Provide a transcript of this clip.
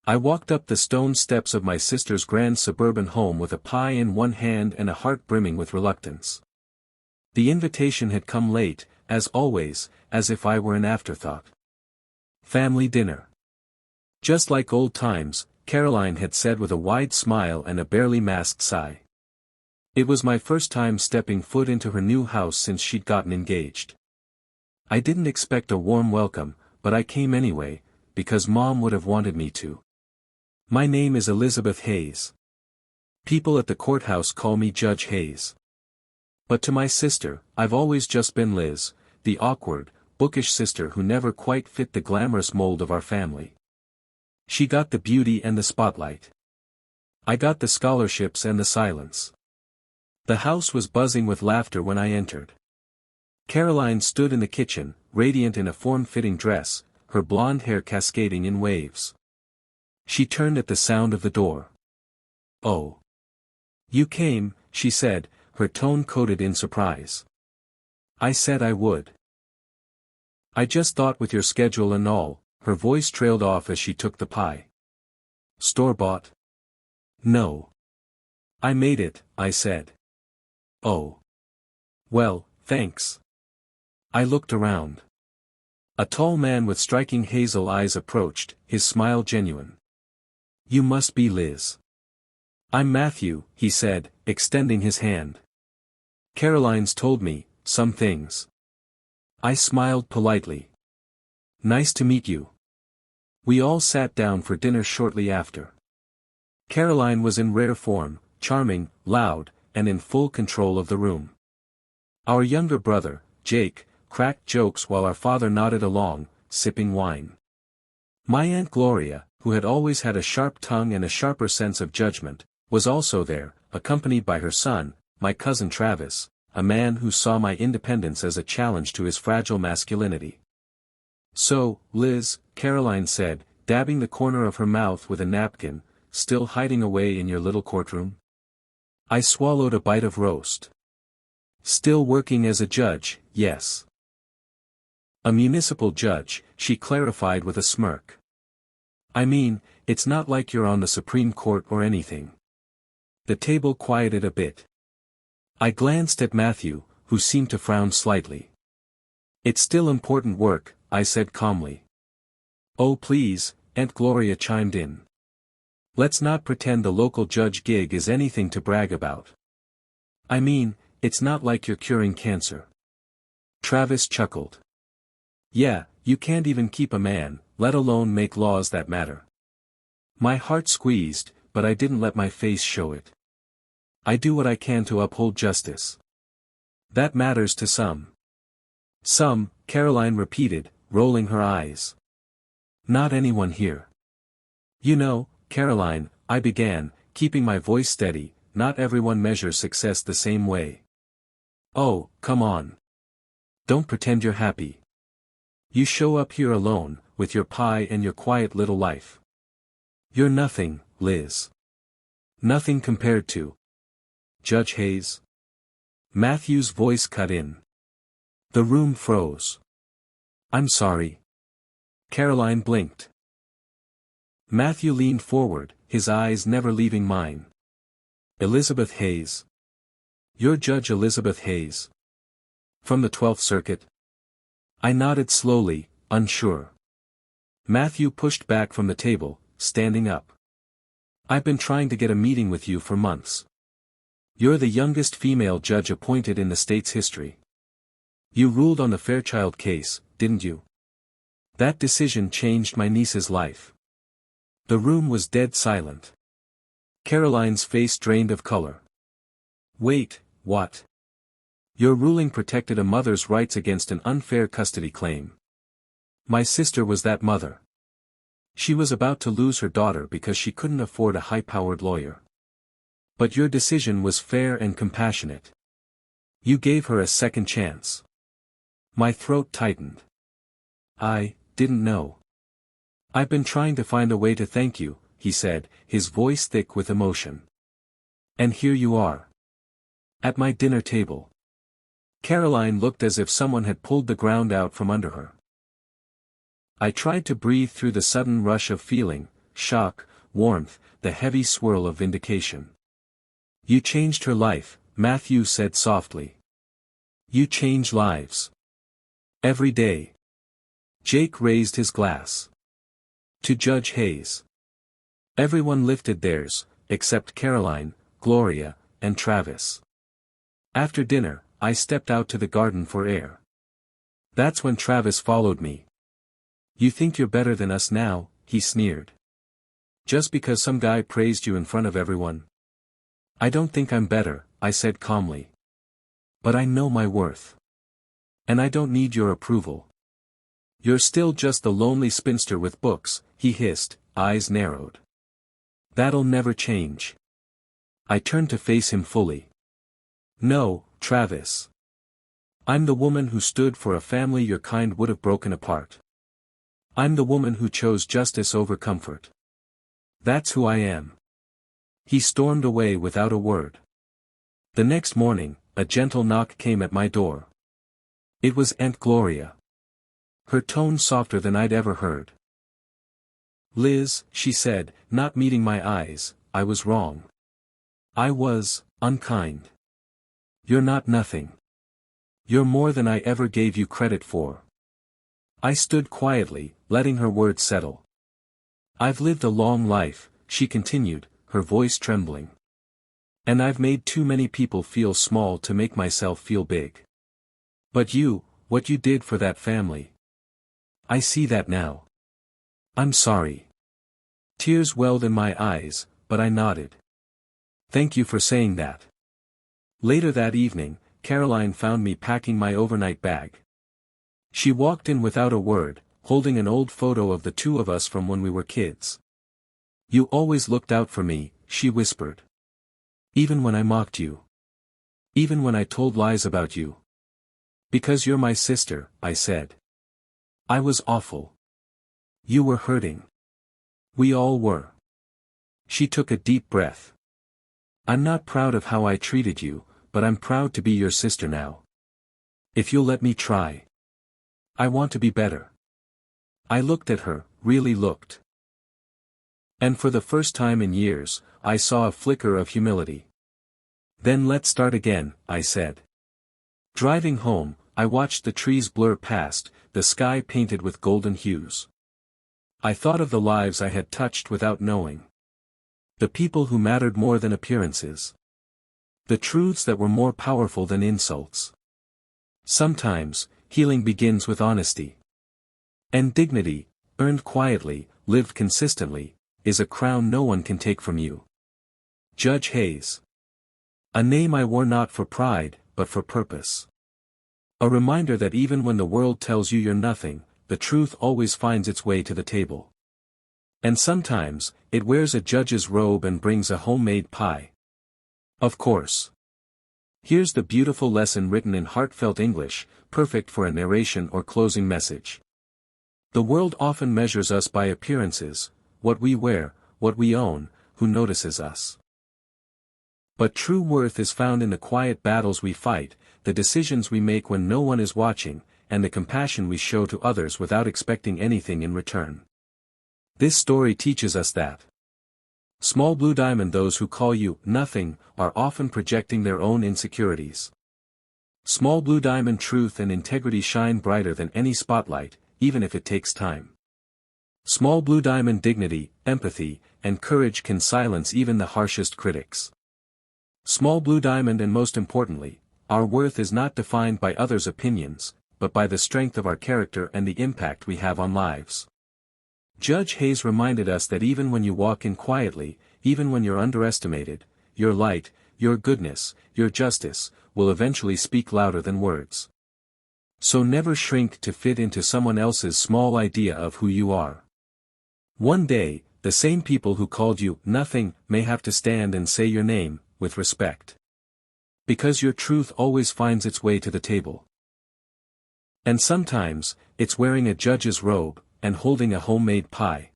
I walked up the stone steps of my sister's grand suburban home with a pie in one hand and a heart brimming with reluctance. The invitation had come late, as always, as if I were an afterthought. Family dinner. Just like old times, Caroline had said with a wide smile and a barely masked sigh. It was my first time stepping foot into her new house since she'd gotten engaged. I didn't expect a warm welcome, but I came anyway, because Mom would have wanted me to. My name is Elizabeth Hayes. People at the courthouse call me Judge Hayes. But to my sister, I've always just been Liz, the awkward, bookish sister who never quite fit the glamorous mold of our family. She got the beauty and the spotlight. I got the scholarships and the silence. The house was buzzing with laughter when I entered. Caroline stood in the kitchen, radiant in a form-fitting dress, her blonde hair cascading in waves. She turned at the sound of the door. "Oh. You came," she said, her tone coated in surprise. "I said I would." "I just thought with your schedule and all," her voice trailed off as she took the pie. "Store-bought?" "No. I made it," I said. "Oh. Well, thanks." I looked around. A tall man with striking hazel eyes approached, his smile genuine. "You must be Liz." "I'm Matthew," he said, extending his hand. "Caroline's told me some things." I smiled politely. "Nice to meet you." We all sat down for dinner shortly after. Caroline was in rare form, charming, loud, and in full control of the room. Our younger brother, Jake, cracked jokes while our father nodded along, sipping wine. My Aunt Gloria, who had always had a sharp tongue and a sharper sense of judgment, was also there, accompanied by her son, my cousin Travis, a man who saw my independence as a challenge to his fragile masculinity. "So, Liz," Caroline said, dabbing the corner of her mouth with a napkin, "still hiding away in your little courtroom?" I swallowed a bite of roast. "Still working as a judge, yes." "A municipal judge," she clarified with a smirk. "I mean, it's not like you're on the Supreme Court or anything." The table quieted a bit. I glanced at Matthew, who seemed to frown slightly. "It's still important work," I said calmly. "Oh please," Aunt Gloria chimed in. "Let's not pretend the local judge gig is anything to brag about. I mean, it's not like you're curing cancer." Travis chuckled. "Yeah, you can't even keep a man, let alone make laws that matter." My heart squeezed, but I didn't let my face show it. I do what I can to uphold justice. That matters to some. "Some," Caroline repeated, rolling her eyes. "Not anyone here." "You know, Caroline," I began, keeping my voice steady, "not everyone measures success the same way." "Oh, come on. Don't pretend you're happy. You show up here alone, with your pie and your quiet little life. You're nothing, Liz. Nothing compared to Judge Hayes." Matthew's voice cut in. The room froze. "I'm sorry." Caroline blinked. Matthew leaned forward, his eyes never leaving mine. "Elizabeth Hayes. You're Judge Elizabeth Hayes. From the 12th Circuit?" I nodded slowly, unsure. Matthew pushed back from the table, standing up. "I've been trying to get a meeting with you for months. You're the youngest female judge appointed in the state's history. You ruled on the Fairchild case, didn't you? That decision changed my niece's life." The room was dead silent. Caroline's face drained of color. "Wait, what?" "Your ruling protected a mother's rights against an unfair custody claim. My sister was that mother. She was about to lose her daughter because she couldn't afford a high-powered lawyer. But your decision was fair and compassionate. You gave her a second chance." My throat tightened. "I didn't know. I've been trying to find a way to thank you," he said, his voice thick with emotion. "And here you are. At my dinner table." Caroline looked as if someone had pulled the ground out from under her. I tried to breathe through the sudden rush of feeling, shock, warmth, the heavy swirl of vindication. You changed her life, Matthew said softly. You change lives. Every day. Jake raised his glass. To Judge Hayes. Everyone lifted theirs, except Caroline, Gloria, and Travis. After dinner, I stepped out to the garden for air. That's when Travis followed me. You think you're better than us now, he sneered. Just because some guy praised you in front of everyone? I don't think I'm better, I said calmly. But I know my worth. And I don't need your approval. You're still just the lonely spinster with books, he hissed, eyes narrowed. That'll never change. I turned to face him fully. No, Travis. I'm the woman who stood for a family your kind would have broken apart. I'm the woman who chose justice over comfort. That's who I am. He stormed away without a word. The next morning, a gentle knock came at my door. It was Aunt Gloria. Her tone softer than I'd ever heard. Liz, she said, not meeting my eyes, I was wrong. I was unkind. You're not nothing. You're more than I ever gave you credit for. I stood quietly, letting her words settle. I've lived a long life, she continued, her voice trembling. And I've made too many people feel small to make myself feel big. But you, what you did for that family. I see that now. I'm sorry. Tears welled in my eyes, but I nodded. Thank you for saying that. Later that evening, Caroline found me packing my overnight bag. She walked in without a word, holding an old photo of the two of us from when we were kids. You always looked out for me, she whispered. Even when I mocked you. Even when I told lies about you. Because you're my sister, I said. I was awful. You were hurting. We all were. She took a deep breath. I'm not proud of how I treated you, but I'm proud to be your sister now. If you'll let me try. I want to be better. I looked at her, really looked. And for the first time in years, I saw a flicker of humility. Then let's start again, I said. Driving home, I watched the trees blur past, the sky painted with golden hues. I thought of the lives I had touched without knowing. The people who mattered more than appearances. The truths that were more powerful than insults. Sometimes, healing begins with honesty. And dignity, earned quietly, lived consistently, is a crown no one can take from you. Judge Hayes. A name I wore not for pride, but for purpose. A reminder that even when the world tells you you're nothing, the truth always finds its way to the table. And sometimes, it wears a judge's robe and brings a homemade pie. Of course. Here's the beautiful lesson written in heartfelt English, perfect for a narration or closing message. The world often measures us by appearances, what we wear, what we own, who notices us. But true worth is found in the quiet battles we fight, the decisions we make when no one is watching, and the compassion we show to others without expecting anything in return. This story teaches us that small blue diamond, those who call you nothing, are often projecting their own insecurities. Small blue diamond, truth and integrity shine brighter than any spotlight, even if it takes time. Small blue diamond, dignity, empathy, and courage can silence even the harshest critics. Small blue diamond, and most importantly, our worth is not defined by others' opinions, but by the strength of our character and the impact we have on lives. Judge Hayes reminded us that even when you walk in quietly, even when you're underestimated, your light, your goodness, your justice, will eventually speak louder than words. So never shrink to fit into someone else's small idea of who you are. One day, the same people who called you nothing may have to stand and say your name, with respect. Because your truth always finds its way to the table. And sometimes, it's wearing a judge's robe, and holding a homemade pie.